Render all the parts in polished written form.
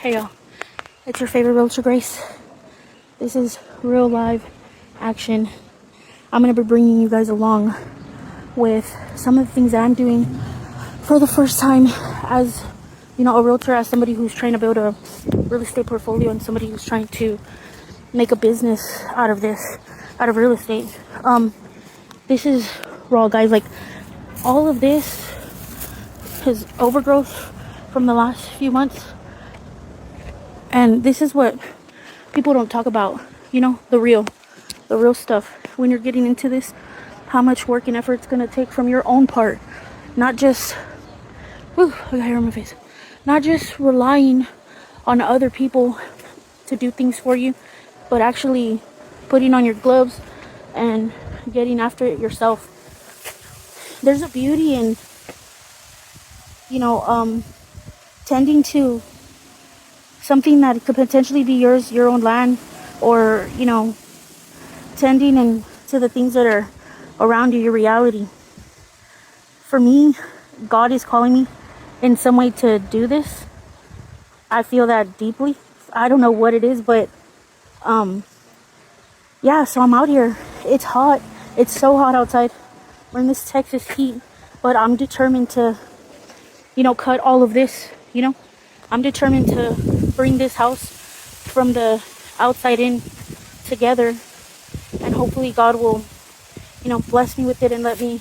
Hey y'all, it's your favorite realtor Grace. This is real live action. I'm going to be bringing you guys along with some of the things that I'm doing for the first time as, a realtor, as somebody who's trying to build a real estate portfolio and somebody who's trying to make a business out of real estate. This is raw, guys. Like, all of this is overgrowth from the last few months. And this is what people don't talk about, the real stuff. When you're getting into this, how much work and effort it's going to take from your own part. Not just, I got hair on my face. Not just relying on other people to do things for you, but actually putting on your gloves and getting after it yourself. There's a beauty in, tending to something that could potentially be yours, your own land, or, tending to the things that are around you, your reality. For me, God is calling me in some way to do this. I feel that deeply. I don't know what it is, but, so I'm out here. It's hot. It's so hot outside. We're in this Texas heat, but I'm determined to, cut all of this, I'm determined to bring this house from the outside in together, and hopefully God will, bless me with it and let me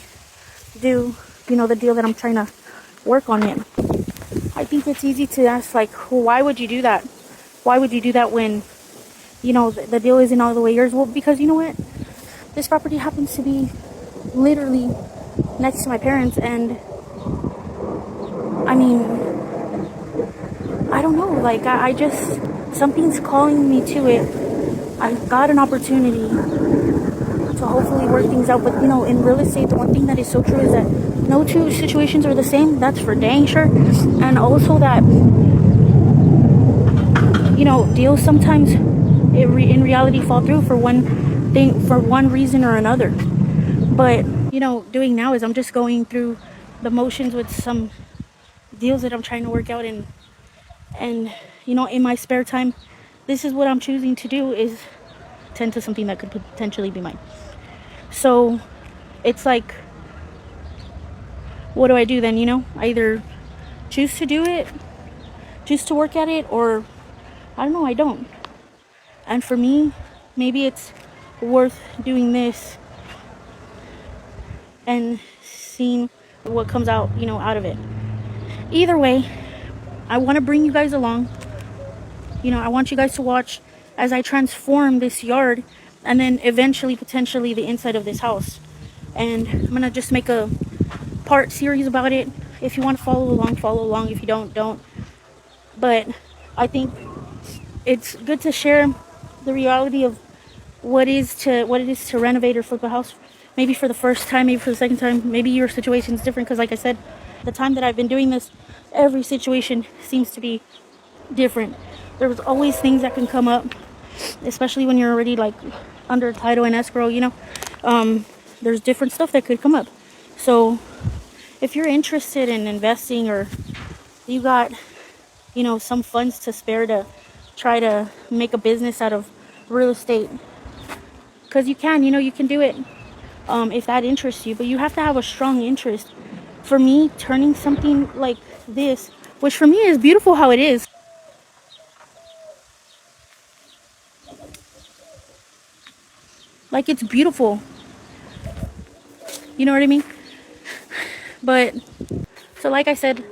do, the deal that I'm trying to work on it. I think it's easy to ask, like, well, why would you do that? Why would you do that when, the deal isn't all the way yours? Well, because you know what? This property happens to be literally next to my parents, and I don't know, like, I just, something's calling me to it. I got an opportunity to hopefully work things out, but, in real estate, the one thing that is so true is that no two situations are the same. That's for dang sure. And also that, deals sometimes, in reality, fall through for one reason or another. But, doing now is I'm just going through the motions with some deals that I'm trying to work out, and in my spare time, this is what I'm choosing to do, is tend to something that could potentially be mine. So it's like, what do I do then? I either choose to do it, choose to work at it, or I don't know, I don't. And for me, maybe it's worth doing this and seeing what comes out, out of it. Either way, I want to bring you guys along. I want you guys to watch as I transform this yard, and then eventually, potentially, the inside of this house. And I'm going to just make a part series about it. If you want to follow along, follow along. If you don't. But I think it's good to share the reality of what it is to renovate or flip a house. Maybe for the first time, maybe for the second time. Maybe your situation is different, because like I said, the time that I've been doing this, every situation seems to be different. There's always things that can come up, especially when you're already like under title and escrow, there's different stuff that could come up. So if you're interested in investing, or you got, some funds to spare to try to make a business out of real estate, because you can do it, if that interests you, but you have to have a strong interest. For me, turning something like this, which for me is beautiful how it is, like, it's beautiful, you know what I mean? But so like I said,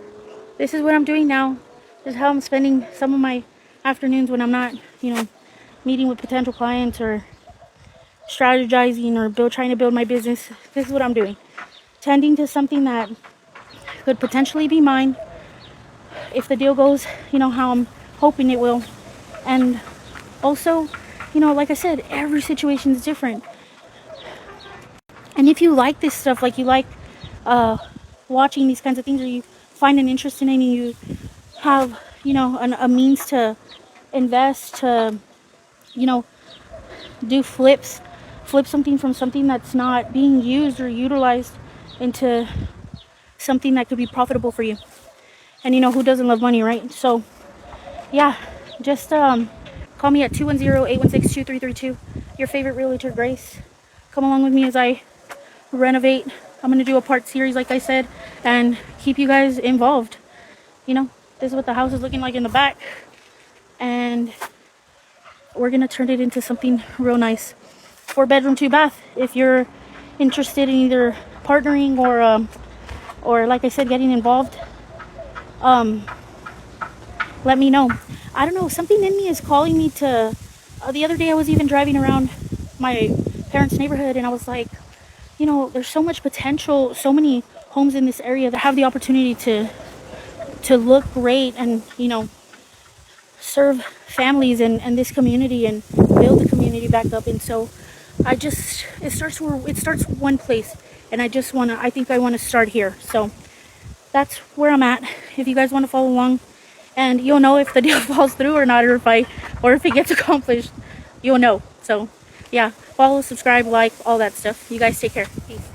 this is what I'm doing now. This is how I'm spending some of my afternoons when I'm not, meeting with potential clients or strategizing or trying to build my business. This is what I'm doing. Tending to something that could potentially be mine if the deal goes, how I'm hoping it will. And also, like I said, every situation is different. And if you like this stuff, like you like watching these kinds of things, or you find an interest in it, and you have, a means to invest, to, do flip something from something that's not being used or utilized into something that could be profitable for you. And who doesn't love money, right? So yeah, just call me at 210-816-2332. Your favorite realtor, Grace. Come along with me as I renovate. I'm gonna do a part series, like I said, and keep you guys involved. You know, this is what the house is looking like in the back, and we're gonna turn it into something real nice. 4-bedroom, 2-bath. If you're interested in either partnering or like I said, getting involved, let me know. I don't know, something in me is calling me to. The other day, I was even driving around my parents' neighborhood, and I was like, you know, there's so much potential, so many homes in this area that have the opportunity to look great and, you know, serve families and this community and build the community back up. And so it starts one place, and I think I want to start here. So that's where I'm at. If you guys want to follow along, and you'll know if the deal falls through or not, or if it gets accomplished, you'll know. So yeah, follow, subscribe, like, all that stuff. You guys take care. Peace.